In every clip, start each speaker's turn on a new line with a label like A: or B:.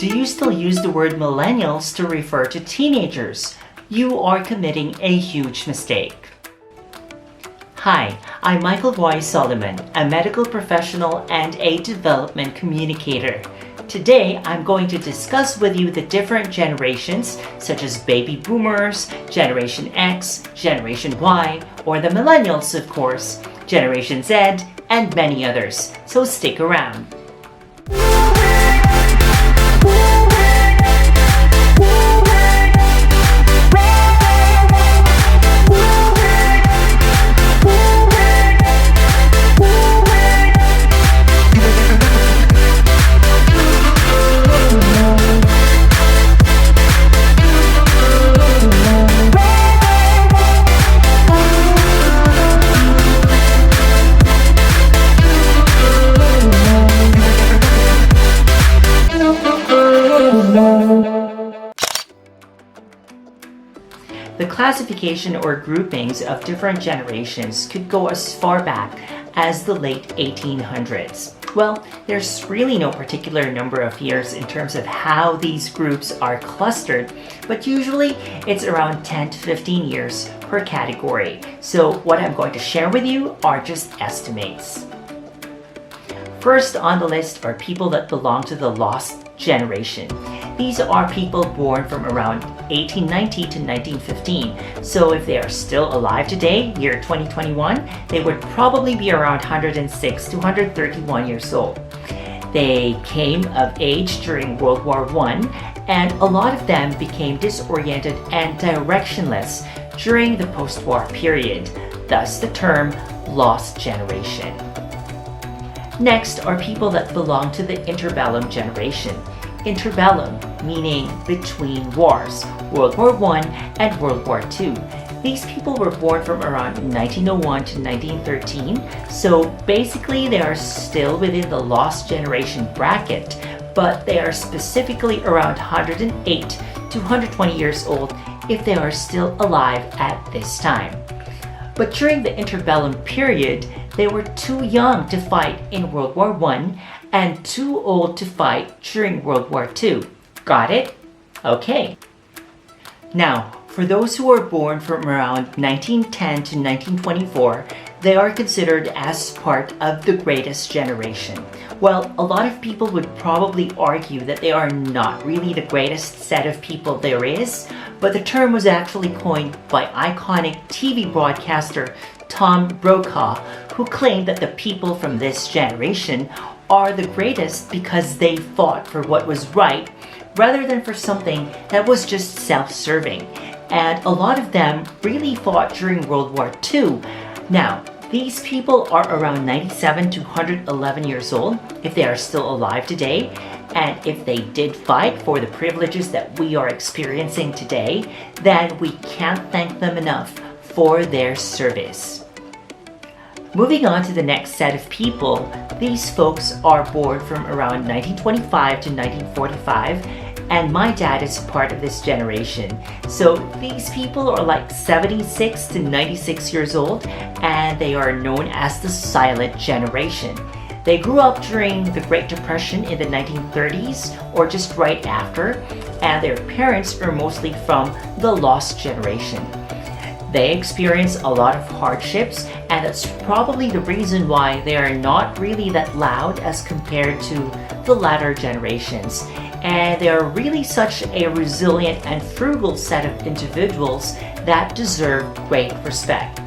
A: Do you still use the word millennials to refer to teenagers? You are committing a huge mistake. Hi, I'm Michael Roy Solomon, a medical professional and a development communicator. Today, I'm going to discuss with you the different generations, such as baby boomers, Generation X, Generation Y, or the millennials, of course, Generation Z, and many others. So stick around. The classification or groupings of different generations could go as far back as the late 1800s. Well, there's really no particular number of years in terms of how these groups are clustered, but usually it's around 10 to 15 years per category. So what I'm going to share with you are just estimates. First on the list are people that belong to the lost generation. These are people born from around 1890 to 1915. So if they are still alive today, year 2021, they would probably be around 106 to 131 years old. They came of age during World War I, and a lot of them became disoriented and directionless during the post-war period, thus the term lost generation. Next are people that belong to the Interbellum Generation. Interbellum, meaning between wars, World War I and World War II. These people were born from around 1901 to 1913, so basically they are still within the lost generation bracket, but they are specifically around 108 to 120 years old if they are still alive at this time. But during the interbellum period, they were too young to fight in World War I and too old to fight during World War II. Got it? Okay. Now, for those who were born from around 1910 to 1924, they are considered as part of the greatest generation. Well, a lot of people would probably argue that they are not really the greatest set of people there is, but the term was actually coined by iconic TV broadcaster Tom Brokaw, who claimed that the people from this generation are the greatest because they fought for what was right rather than for something that was just self-serving. And a lot of them really fought during World War II. Now, these people are around 97 to 111 years old if they are still alive today, and if they did fight for the privileges that we are experiencing today, then we can't thank them enough for their service. Moving on to the next set of people, these folks are born from around 1925 to 1945, and my dad is part of this generation. So these people are like 76 to 96 years old, and they are known as the silent generation. They grew up during the Great Depression in the 1930s or just right after, and their parents are mostly from the lost generation. They experience a lot of hardships, and that's probably the reason why they are not really that loud as compared to the latter generations. And they are really such a resilient and frugal set of individuals that deserve great respect.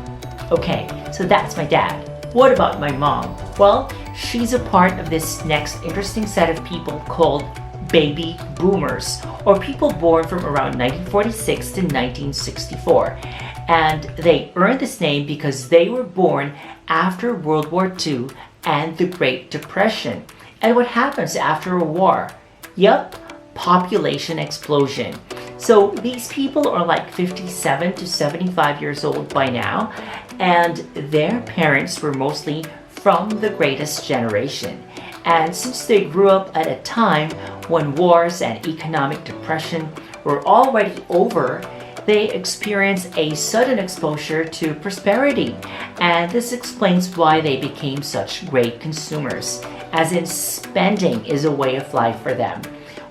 A: Okay, so that's my dad. What about my mom? Well, she's a part of this next interesting set of people called baby boomers, or people born from around 1946 to 1964. And they earned this name because they were born after World War II and the Great Depression. And what happens after a war? Yup, population explosion. So these people are like 57 to 75 years old by now, and their parents were mostly from the greatest generation. And since they grew up at a time when wars and economic depression were already over, they experienced a sudden exposure to prosperity. And this explains why they became such great consumers, as in spending is a way of life for them.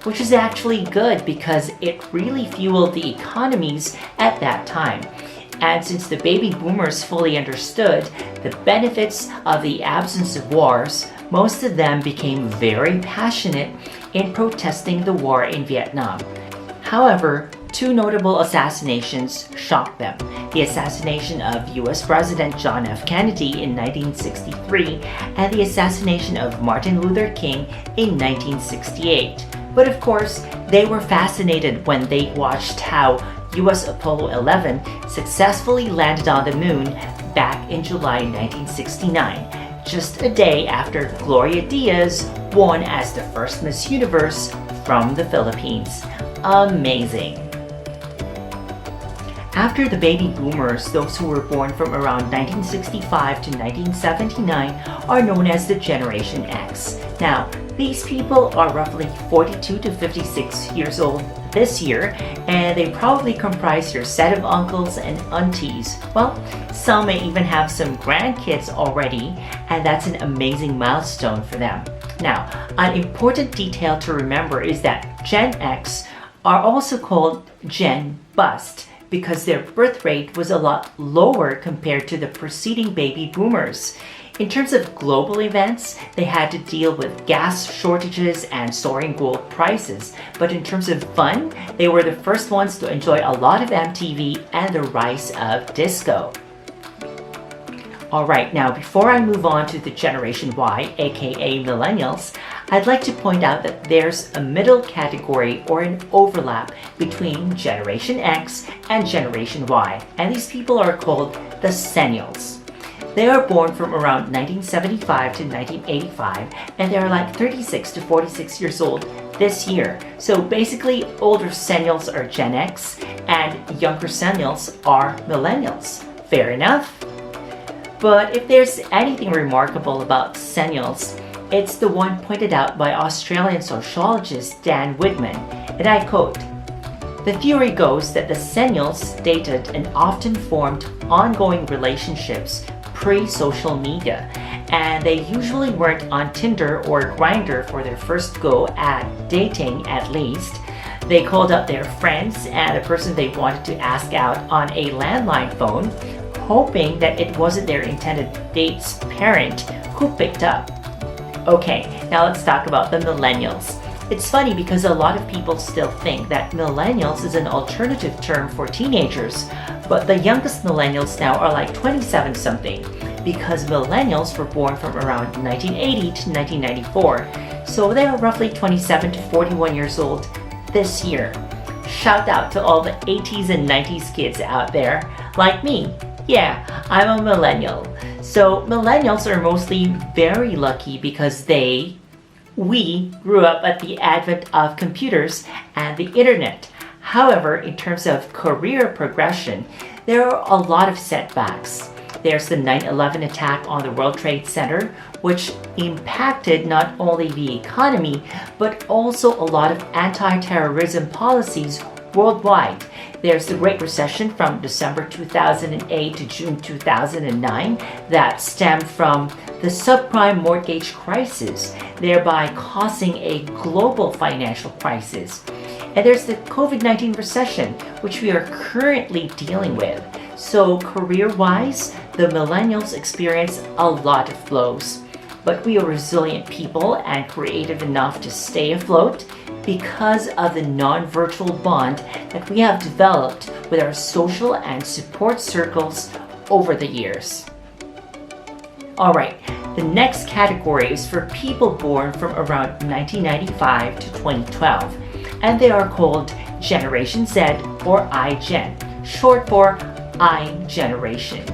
A: which is actually good because it really fueled the economies at that time. And since the baby boomers fully understood the benefits of the absence of wars, most of them became very passionate in protesting the war in Vietnam. However, two notable assassinations shocked them: the assassination of US President John F. Kennedy in 1963 and the assassination of Martin Luther King in 1968. But of course, they were fascinated when they watched how US Apollo 11 successfully landed on the moon back in July 1969, just a day after Gloria Diaz won as the first Miss Universe from the Philippines. Amazing! After the baby boomers, those who were born from around 1965 to 1979 are known as the Generation X. Now, these people are roughly 42 to 56 years old this year, and they probably comprise your set of uncles and aunties. Well, some may even have some grandkids already, and that's an amazing milestone for them. Now, an important detail to remember is that Gen X are also called Gen Bust because their birth rate was a lot lower compared to the preceding baby boomers. In terms of global events, they had to deal with gas shortages and soaring gold prices. But in terms of fun, they were the first ones to enjoy a lot of MTV and the rise of disco. Alright, now before I move on to the Generation Y, aka Millennials, I'd like to point out that there's a middle category or an overlap between Generation X and Generation Y, and these people are called the Xennials. They are born from around 1975 to 1985, and they are like 36 to 46 years old this year. So basically, older Xennials are Gen X, and younger Xennials are Millennials. Fair enough? But if there's anything remarkable about Xennials, it's the one pointed out by Australian sociologist Dan Widman, and I quote, "The theory goes that the Xennials dated and often formed ongoing relationships pre-social media, and they usually weren't on Tinder or Grindr for their first go at dating at least. They called up their friends and the person they wanted to ask out on a landline phone, hoping that it wasn't their intended date's parent who picked up." Okay, now let's talk about the Millennials. It's funny because a lot of people still think that Millennials is an alternative term for teenagers, but the youngest Millennials now are like 27 something because Millennials were born from around 1980 to 1994, so they are roughly 27 to 41 years old this year. Shout out to all the 80s and 90s kids out there, like me. Yeah, I'm a Millennial. So Millennials are mostly very lucky because we grew up at the advent of computers and the internet. However, in terms of career progression, there are a lot of setbacks. There's the 9/11 attack on the World Trade Center, which impacted not only the economy, but also a lot of anti-terrorism policies worldwide. There's the Great Recession from December 2008 to June 2009 that stemmed from the subprime mortgage crisis, thereby causing a global financial crisis. And there's the COVID-19 recession, which we are currently dealing with. So career-wise, the Millennials experience a lot of blows. But we are resilient people and creative enough to stay afloat because of the non-virtual bond that we have developed with our social and support circles over the years. Alright, the next category is for people born from around 1995 to 2012, and they are called Generation Z or iGen, short for iGeneration.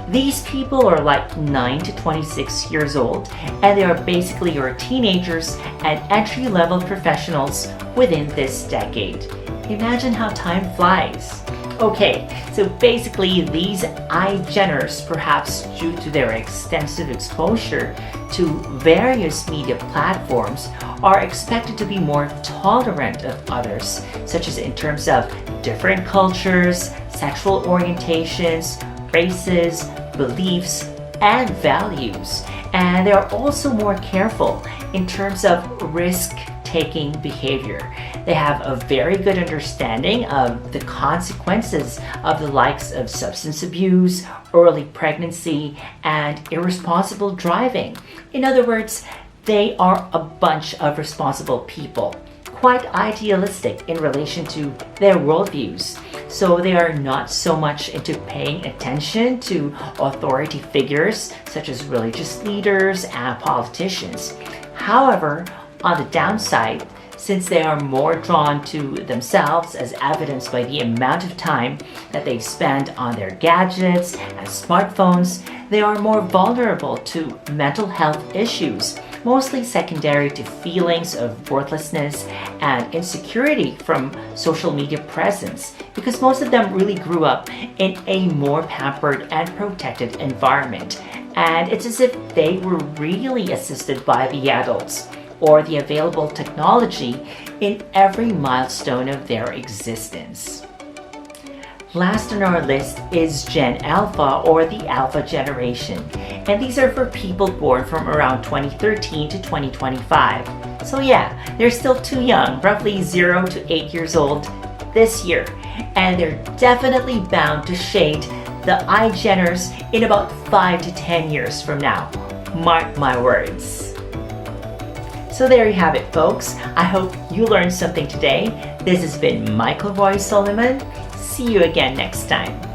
A: These people are like 9 to 26 years old, and they are basically your teenagers and entry-level professionals within this decade. Imagine how time flies. Okay, so basically these iGeners, perhaps due to their extensive exposure to various media platforms, are expected to be more tolerant of others, such as in terms of different cultures, sexual orientations, races, beliefs, and values. And they are also more careful in terms of risk risk-taking behavior. They have a very good understanding of the consequences of the likes of substance abuse, early pregnancy, and irresponsible driving. In other words, they are a bunch of responsible people, quite idealistic in relation to their worldviews. So they are not so much into paying attention to authority figures such as religious leaders and politicians. However, on the downside, since they are more drawn to themselves, as evidenced by the amount of time that they spend on their gadgets and smartphones, they are more vulnerable to mental health issues, mostly secondary to feelings of worthlessness and insecurity from social media presence, because most of them really grew up in a more pampered and protected environment. And it's as if they were really assisted by the adults or the available technology in every milestone of their existence. Last on our list is Gen Alpha, or the Alpha Generation, and these are for people born from around 2013 to 2025. So yeah, they're still too young, roughly 0 to 8 years old this year, and they're definitely bound to shade the iGeners in about 5 to 10 years from now. Mark my words. So there you have it, folks. I hope you learned something today. This has been Michael Roy Solomon. See you again next time.